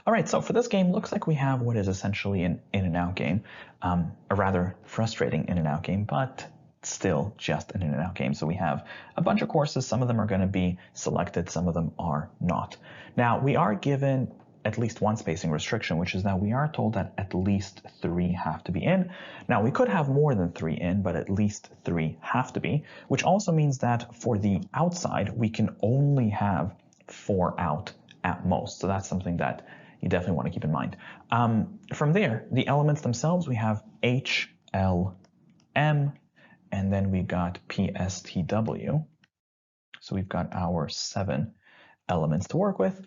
All right, so for this game, looks like we have what is essentially an in and out game, a rather frustrating in and out game, but still just an in and out game. So we have a bunch of courses. Some of them are going to be selected, some of them are not. Now, we are given at least one spacing restriction, which is that we are told that at least 3 have to be in. Now, we could have more than 3 in, but at least 3 have to be, which also means that for the outside, we can only have 4 out at most. So that's something that you definitely want to keep in mind. From there, the elements themselves, we have H, L, M, and then we got P, S, T, W. So we've got our 7 elements to work with.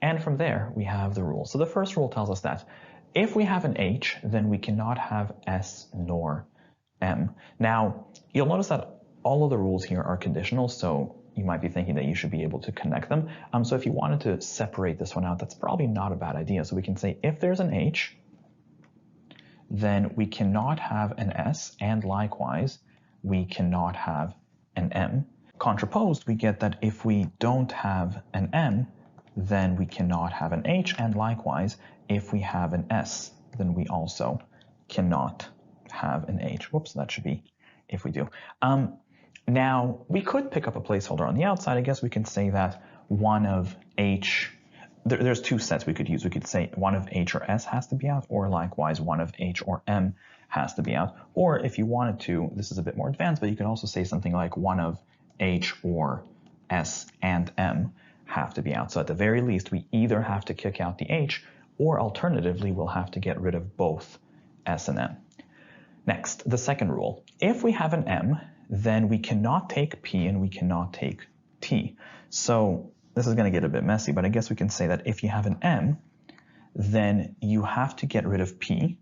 And from there, we have the rules. So the first rule tells us that if we have an H, then we cannot have S nor M. Now, you'll notice that all of the rules here are conditional, so you might be thinking that you should be able to connect them. So if you wanted to separate this one out, that's probably not a bad idea. So we can say if there's an H, then we cannot have an S, and likewise, we cannot have an M. Contraposed, we get that if we don't have an M, then we cannot have an H, and likewise, if we have an S, then we also cannot have an H. Whoops, that should be if we do. Now, we could pick up a placeholder on the outside. I guess we can say that one of H, there's 2 sets we could use. We could say one of H or S has to be out, or likewise one of H or M has to be out. Or if you wanted to, this is a bit more advanced, but you could also say something like one of H or S and M have to be out. So at the very least, we either have to kick out the H, or alternatively, we'll have to get rid of both S and M. Next, the second rule. If we have an M, then we cannot take P and we cannot take T. So this is going to get a bit messy, but I guess we can say that if you have an M, then you have to get rid of P,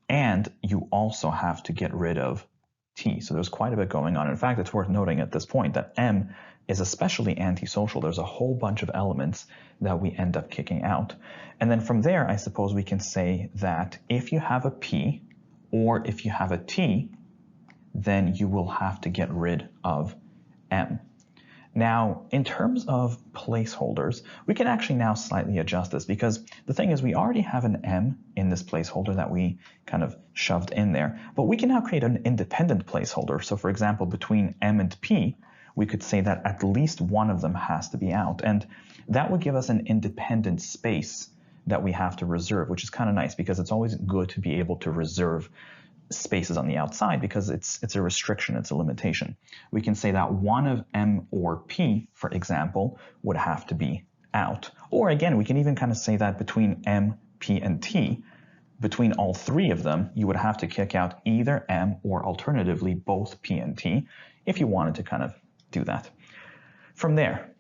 and you also have to get rid of T. So there's quite a bit going on. In fact, it's worth noting at this point that M is especially antisocial. There's a whole bunch of elements that we end up kicking out. And then from there, I suppose we can say that if you have a P or if you have a T, then you will have to get rid of M. Now, in terms of placeholders, we can actually now slightly adjust this, because the thing is we already have an M in this placeholder that we kind of shoved in there, but we can now create an independent placeholder. So for example, between M and P, we could say that at least one of them has to be out, and that would give us an independent space that we have to reserve, which is kind of nice because it's always good to be able to reserve spaces on the outside because it's a restriction, it's a limitation. We can say that one of M or P, for example, would have to be out. Or again, we can even kind of say that between M, P, and T, between all 3 of them, you would have to kick out either M or alternatively both P and T if you wanted to kind of do that. From there,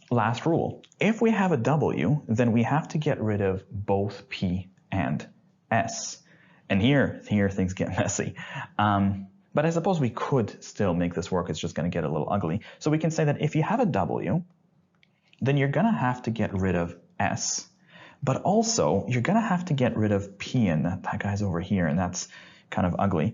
last rule, if we have a W, then we have to get rid of both P and S. And here things get messy. But I suppose we could still make this work. It's just going to get a little ugly. So we can say that if you have a W, then you're going to have to get rid of S. But also, you're going to have to get rid of P, and that guy's over here, and that's kind of ugly.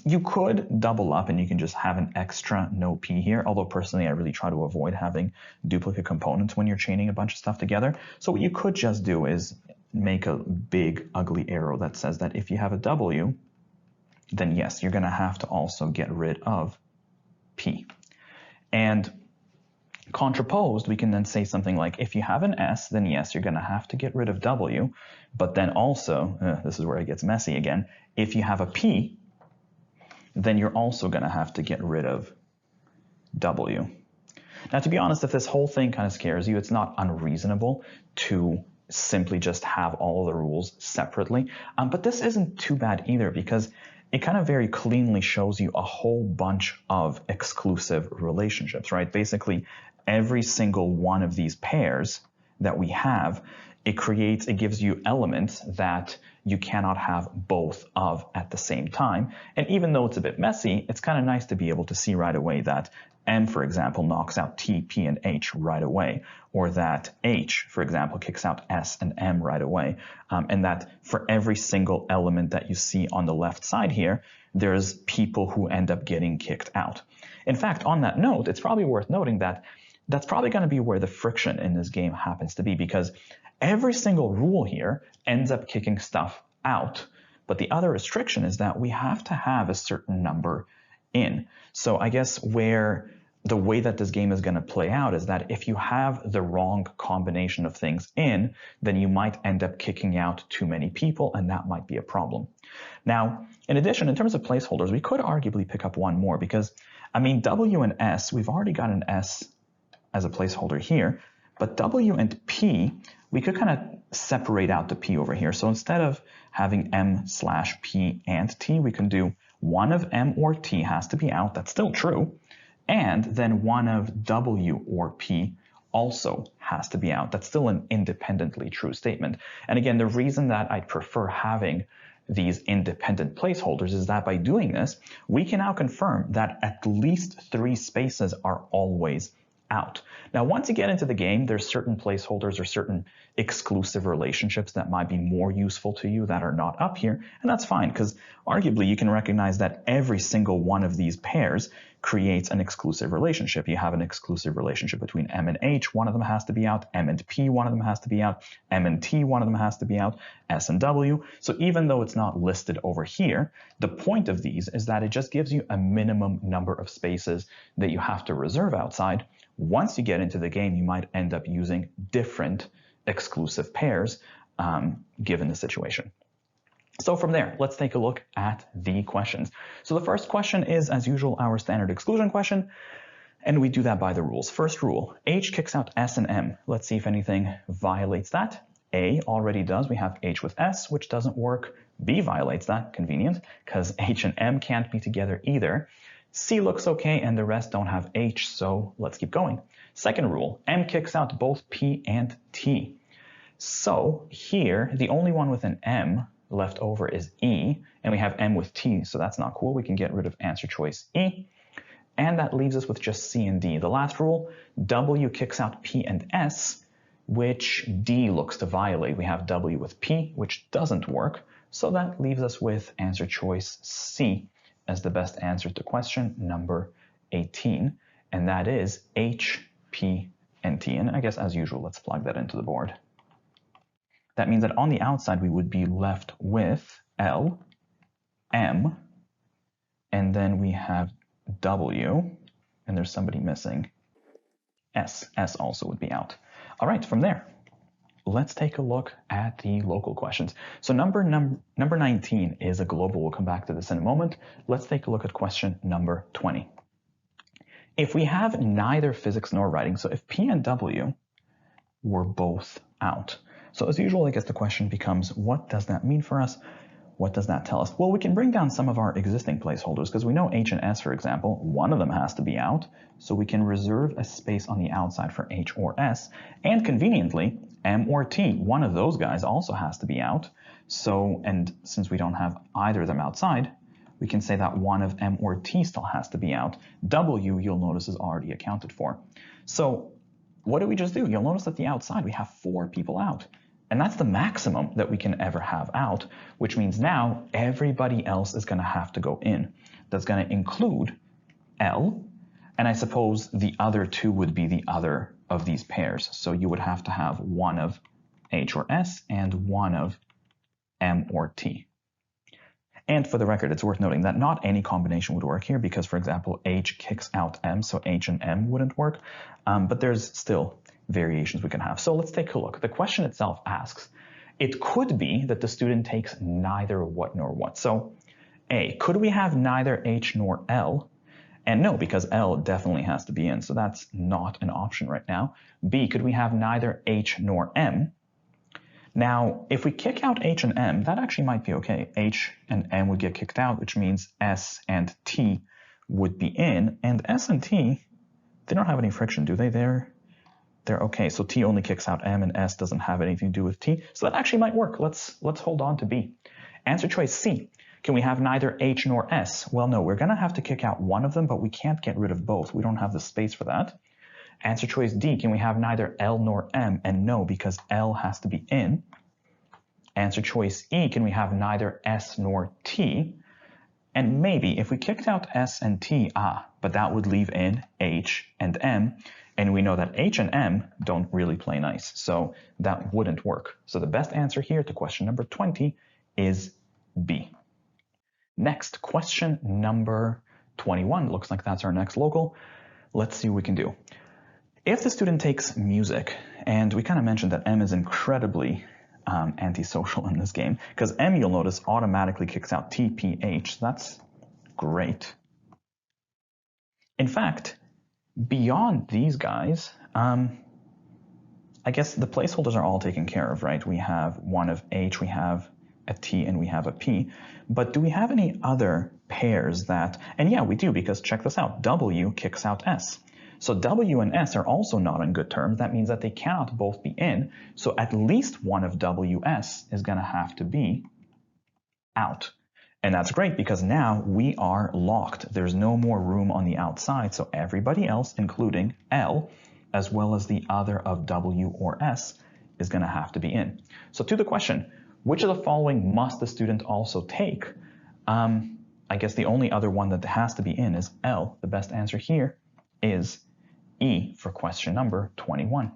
You could double up, and you can just have an extra no P here, although personally I really try to avoid having duplicate components when you're chaining a bunch of stuff together. So what you could just do is make a big ugly arrow that says that if you have a W, then yes, you're going to have to also get rid of P. And contraposed, we can then say something like if you have an S, then yes, you're going to have to get rid of W, but then also, this is where it gets messy again, if you have a P, then you're also going to have to get rid of W. Now, to be honest, if this whole thing kind of scares you, it's not unreasonable to simply just have all of the rules separately. But this isn't too bad either, because it kind of very cleanly shows you a whole bunch of exclusive relationships, right? Basically, every single one of these pairs that we have, it gives you elements that you cannot have both of at the same time. And even though it's a bit messy, it's kind of nice to be able to see right away that M, for example, knocks out T, P, and H right away, or that H, for example, kicks out S and M right away, and that for every single element that you see on the left side here, there's people who end up getting kicked out. In fact, on that note, it's probably worth noting that that's probably going to be where the friction in this game happens to be, because every single rule here ends up kicking stuff out. But the other restriction is that we have to have a certain number in. So I guess the way that this game is going to play out is that if you have the wrong combination of things in, then you might end up kicking out too many people, and that might be a problem. Now, in addition, in terms of placeholders, we could arguably pick up one more because, I mean, W and S, we've already got an S as a placeholder here, but W and P, we could kind of separate out the P over here. So instead of having M/P and T, we can do one of M or T has to be out. That's still true. And then one of W or P also has to be out. That's still an independently true statement. And again, the reason that I'd prefer having these independent placeholders is that by doing this, we can now confirm that at least 3 spaces are always out. Now, once you get into the game, there's certain placeholders or certain exclusive relationships that might be more useful to you that are not up here, and that's fine because arguably you can recognize that every single one of these pairs creates an exclusive relationship. You have an exclusive relationship between M and H, one of them has to be out, M and P, one of them has to be out, M and T, one of them has to be out, S and W. So even though it's not listed over here, the point of these is that it just gives you a minimum number of spaces that you have to reserve outside. Once you get into the game, you might end up using different exclusive pairs given the situation. So from there, let's take a look at the questions. So the first question is, as usual, our standard exclusion question, and we do that by the rules. First rule, H kicks out S and M. Let's see if anything violates that. A already does. We have H with S, which doesn't work. B violates that, convenient, because H and M can't be together either. C looks okay, and the rest don't have H, so let's keep going. Second rule, M kicks out both P and T. So here, the only one with an M left over is E, and we have M with T, so that's not cool. We can get rid of answer choice E, and that leaves us with just C and D. The last rule, W kicks out P and S, which D looks to violate. We have W with P, which doesn't work, so that leaves us with answer choice C as the best answer to question number 18, and that is H, P, and T. And I guess as usual, let's plug that into the board. That means that on the outside, we would be left with L, M, and then we have W, and there's somebody missing, S. S also would be out. All right, from there, let's take a look at the local questions. So number 19 is a global. We'll come back to this in a moment. Let's take a look at question number 20. If we have neither physics nor writing, so if P and W were both out, so as usual, I guess the question becomes, what does that mean for us? What does that tell us? Well, we can bring down some of our existing placeholders because we know H and S, for example, one of them has to be out. So we can reserve a space on the outside for H or S. And conveniently, M or T, one of those guys also has to be out. So, and since we don't have either of them outside, we can say that one of M or T still has to be out. W, you'll notice, is already accounted for. So what do we just do? You'll notice that the outside, we have 4 people out. And that's the maximum that we can ever have out, which means now everybody else is going to have to go in. That's going to include L, and I suppose the other 2 would be the other of these pairs. So you would have to have one of H or S and one of M or T. And for the record, it's worth noting that not any combination would work here because, for example, H kicks out M, so H and M wouldn't work, but there's still variations we can have. So let's take a look. The question itself asks, it could be that the student takes neither what nor what. So A, could we have neither H nor L? And no, because L definitely has to be in, so that's not an option right now. B, could we have neither H nor M? Now, if we kick out H and M, that actually might be okay. H and M would get kicked out, which means S and T would be in, and S and T, they don't have any friction, do they? They're okay. So T only kicks out M and S doesn't have anything to do with T. So that actually might work. Let's hold on to B. Answer choice C. Can we have neither H nor S? Well, no, we're going to have to kick out one of them, but we can't get rid of both. We don't have the space for that. Answer choice D. Can we have neither L nor M? And no, because L has to be in. Answer choice E. Can we have neither S nor T? And maybe if we kicked out S and T, but that would leave in H and M. And we know that H and M don't really play nice, so that wouldn't work. So the best answer here to question number 20 is B. Next, question number 21. Looks like that's our next local. Let's see what we can do. If the student takes music, and we kind of mentioned that M is incredibly antisocial in this game, because M, you'll notice, automatically kicks out TPH. That's great. In fact, beyond these guys, I guess the placeholders are all taken care of, right? We have one of H, we have a T, and we have a P. But do we have any other pairs that, and yeah, we do, because check this out, W kicks out S. So W and S are also not on good terms. That means that they cannot both be in. So at least one of WS is going to have to be out. And that's great because now we are locked. There's no more room on the outside. So everybody else, including L, as well as the other of W or S, is going to have to be in. So to the question, which of the following must the student also take? I guess the only other one that has to be in is L. The best answer here is E for question number 21.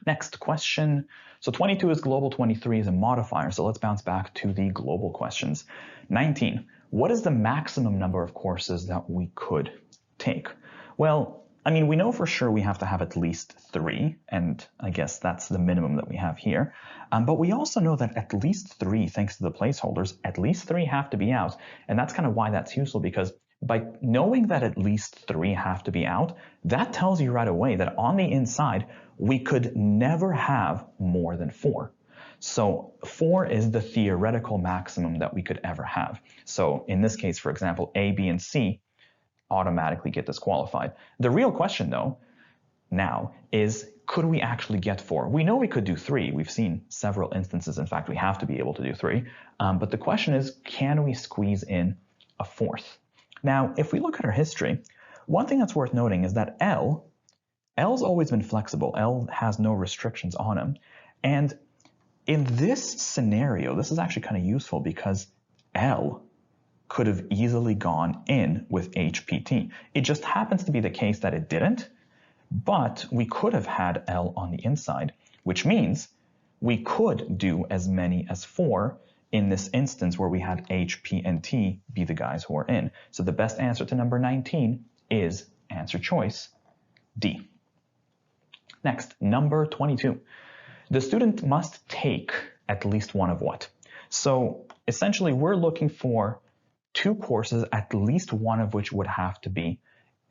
Next question. So 22 is global, 23 is a modifier. So let's bounce back to the global questions. 19. What is the maximum number of courses that we could take? Well, I mean, we know for sure we have to have at least 3, and I guess that's the minimum that we have here. But we also know that at least 3, thanks to the placeholders, at least 3 have to be out. And that's kind of why that's useful, because by knowing that at least 3 have to be out, that tells you right away that on the inside, we could never have more than 4. So 4 is the theoretical maximum that we could ever have. So in this case, for example, A, B, and C automatically get disqualified. The real question, though, now is, could we actually get 4? We know we could do 3. We've seen several instances. In fact, we have to be able to do 3. But the question is, can we squeeze in a 4th? Now, if we look at our history, one thing that's worth noting is that L's always been flexible. L has no restrictions on him. And in this scenario, this is actually kind of useful because L could have easily gone in with HPT. It just happens to be the case that it didn't, but we could have had L on the inside, which means we could do as many as 4 in this instance where we had H, P, and T be the guys who are in. So the best answer to number 19 is answer choice D. Next, number 22. The student must take at least one of what? So essentially, we're looking for 2 courses, at least one of which would have to be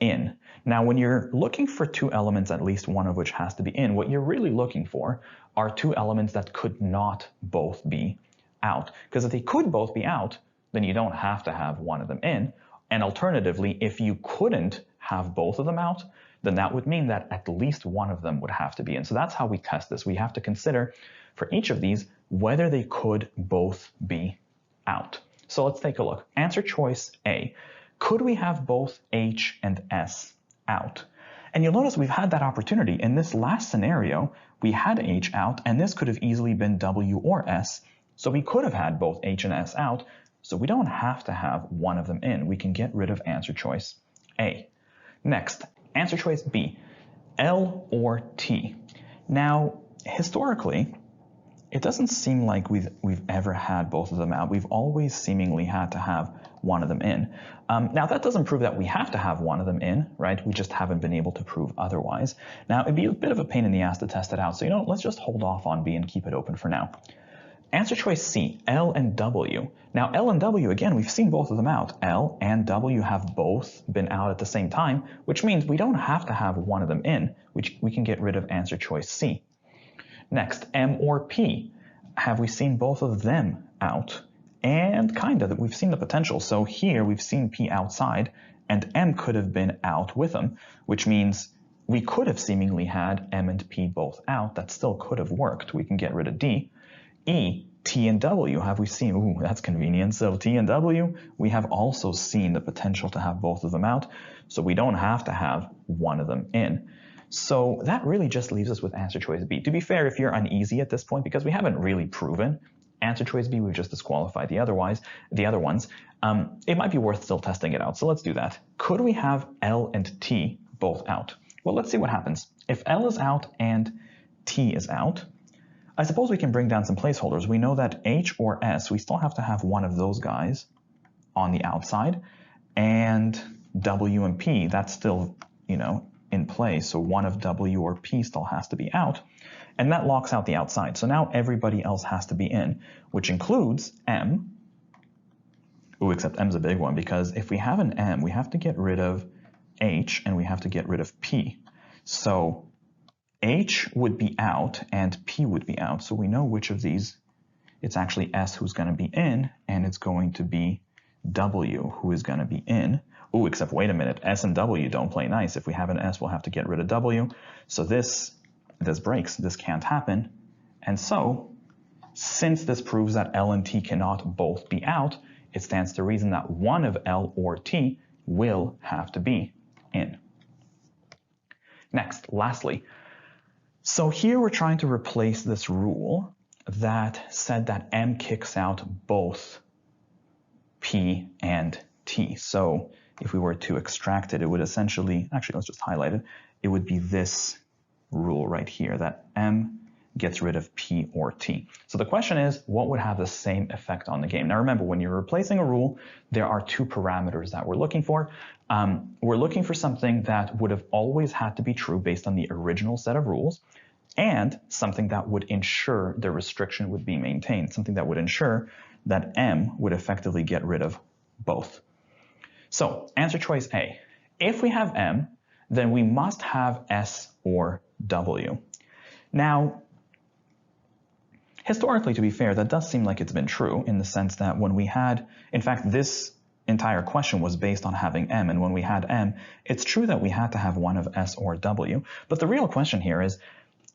in. Now, when you're looking for 2 elements, at least one of which has to be in, what you're really looking for are 2 elements that could not both be out. Because if they could both be out, then you don't have to have one of them in. And alternatively, if you couldn't have both of them out, then that would mean that at least one of them would have to be in. So that's how we test this. We have to consider for each of these whether they could both be out. So let's take a look. Answer choice A. Could we have both H and S out? And you'll notice we've had that opportunity. In this last scenario, we had H out, and this could have easily been W or S. So we could have had both H and S out, so we don't have to have one of them in. We can get rid of answer choice A. Next, answer choice B, L or T. Now, historically, it doesn't seem like we've ever had both of them out. We've always seemingly had to have one of them in. Now, that doesn't prove that we have to have one of them in, right? We just haven't been able to prove otherwise. Now, it'd be a bit of a pain in the ass to test it out. So, let's just hold off on B and keep it open for now. Answer choice C, L and W. Now, L and W, again, we've seen both of them out. L and W have both been out at the same time, which means we don't have to have one of them in, which we can get rid of answer choice C. Next, M or P. Have we seen both of them out? And kind of, we've seen the potential. So here we've seen P outside, and M could have been out with them, which means we could have seemingly had M and P both out. That still could have worked. We can get rid of D. E, T and W, have we seen? Ooh, that's convenient. So T and W, we have also seen the potential to have both of them out, so we don't have to have one of them in. So that really just leaves us with answer choice B. To be fair, if you're uneasy at this point, because we haven't really proven answer choice B, we've just disqualified the other ones, it might be worth still testing it out. So let's do that. Could we have L and T both out. Well, let's see what happens. If L is out and T is out, I suppose we can bring down some placeholders. We know that H or S, we still have to have one of those guys on the outside, and W and P, that's still, in play. So one of W or P still has to be out, and that locks out the outside. So now everybody else has to be in, which includes M. Ooh, except M's a big one, because if we have an M, we have to get rid of H and we have to get rid of P. So H would be out and P would be out. So we know which of these, it's actually S who's going to be in, and it's going to be W who is going to be in. Ooh, except wait a minute, S and W don't play nice. If we have an S, we'll have to get rid of W. So this breaks, this can't happen. And so, since this proves that L and T cannot both be out, it stands to reason that one of L or T will have to be in. Next, lastly, so here we're trying to replace this rule that said that M kicks out both P and T. So if we were to extract it, it would essentially, actually let's just highlight it, it would be this rule right here, that M gets rid of P or T. So the question is, what would have the same effect on the game? Now remember, when you're replacing a rule, there are two parameters that we're looking for. We're looking for something that would have always had to be true based on the original set of rules, and something that would ensure the restriction would be maintained, something that would ensure that M would effectively get rid of both. So answer choice A. If we have M, then we must have S or W. Now, historically, to be fair, that does seem like it's been true in the sense that when we had, in fact, this entire question was based on having M, and when we had M, it's true that we had to have one of S or W. But the real question here is,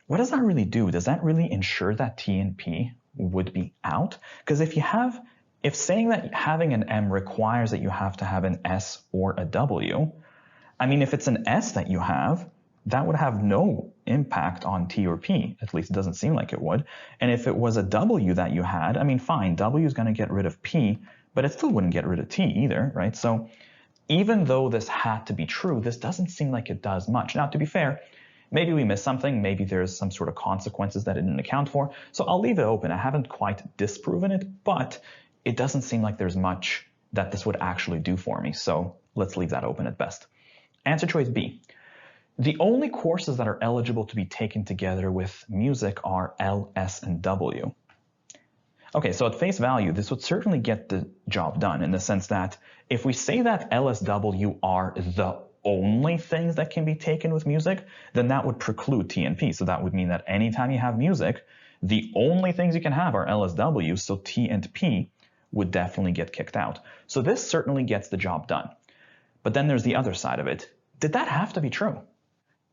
what does that really do? Does that really ensure that T and P would be out? Because if saying that having an M requires that you have to have an S or a W, I mean, if it's an S that you have, that would have no impact on T or P. At least it doesn't seem like it would. And if it was a W that you had, I mean, fine, W is going to get rid of P, but it still wouldn't get rid of T either, right? So even though this had to be true, this doesn't seem like it does much. Now, to be fair, maybe we missed something. Maybe there's some sort of consequences that it didn't account for. So I'll leave it open. I haven't quite disproven it, but it doesn't seem like there's much that this would actually do for me. So let's leave that open at best. Answer choice B. The only courses that are eligible to be taken together with music are L, S, and W. Okay, so at face value, this would certainly get the job done in the sense that if we say that LSW are the only things that can be taken with music, then that would preclude T and P. So that would mean that anytime you have music, the only things you can have are LSW, so T and P would definitely get kicked out. So this certainly gets the job done. But then there's the other side of it. Did that have to be true?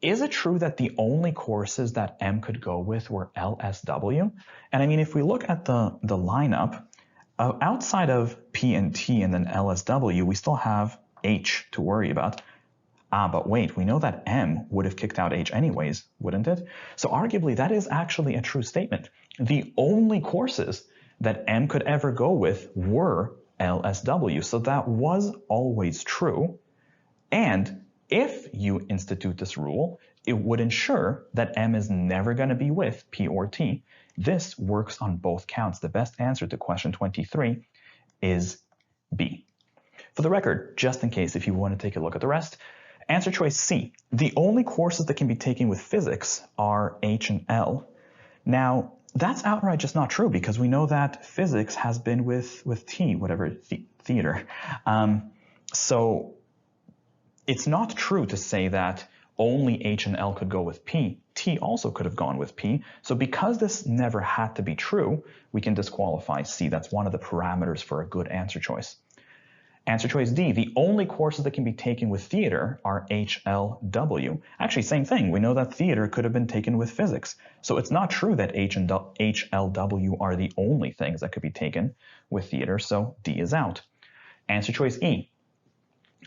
Is it true that the only courses that M could go with were LSW? And I mean, if we look at the lineup, outside of P and T and then LSW, we still have H to worry about. But wait, we know that M would have kicked out H anyways, wouldn't it? So arguably, that is actually a true statement. The only courses that M could ever go with were LSW. So that was always true. And if you institute this rule, it would ensure that M is never going to be with P or T. This works on both counts. The best answer to question 23 is B. For the record, just in case if you want to take a look at the rest, answer choice C. The only courses that can be taken with physics are H and L. Now, that's outright just not true because we know that physics has been with T, whatever, theater. So it's not true to say that only H and L could go with P. T also could have gone with P. So because this never had to be true, we can disqualify C. That's one of the parameters for a good answer choice. Answer choice D, the only courses that can be taken with theater are HLW. Actually, same thing. We know that theater could have been taken with physics. So it's not true that H and HLW are the only things that could be taken with theater, so D is out. Answer choice E,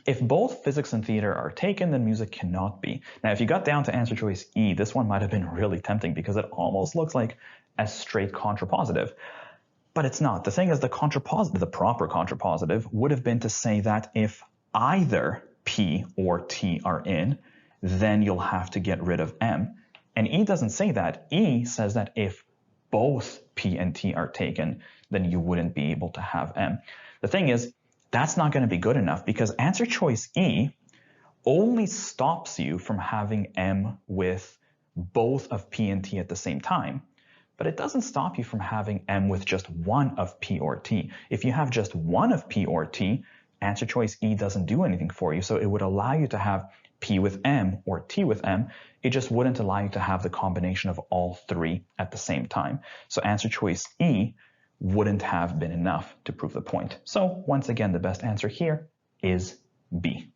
if both physics and theater are taken, then music cannot be. Now, if you got down to answer choice E, this one might have been really tempting because it almost looks like a straight contrapositive. But it's not. The thing is, the proper contrapositive would have been to say that if either P or T are in, then you'll have to get rid of M. And E doesn't say that. E says that if both P and T are taken, then you wouldn't be able to have M. The thing is, that's not going to be good enough because answer choice E only stops you from having M with both of P and T at the same time. But it doesn't stop you from having M with just one of P or T. If you have just one of P or T, answer choice E doesn't do anything for you. So it would allow you to have P with M or T with M. It just wouldn't allow you to have the combination of all three at the same time. So answer choice E wouldn't have been enough to prove the point. So once again, the best answer here is B.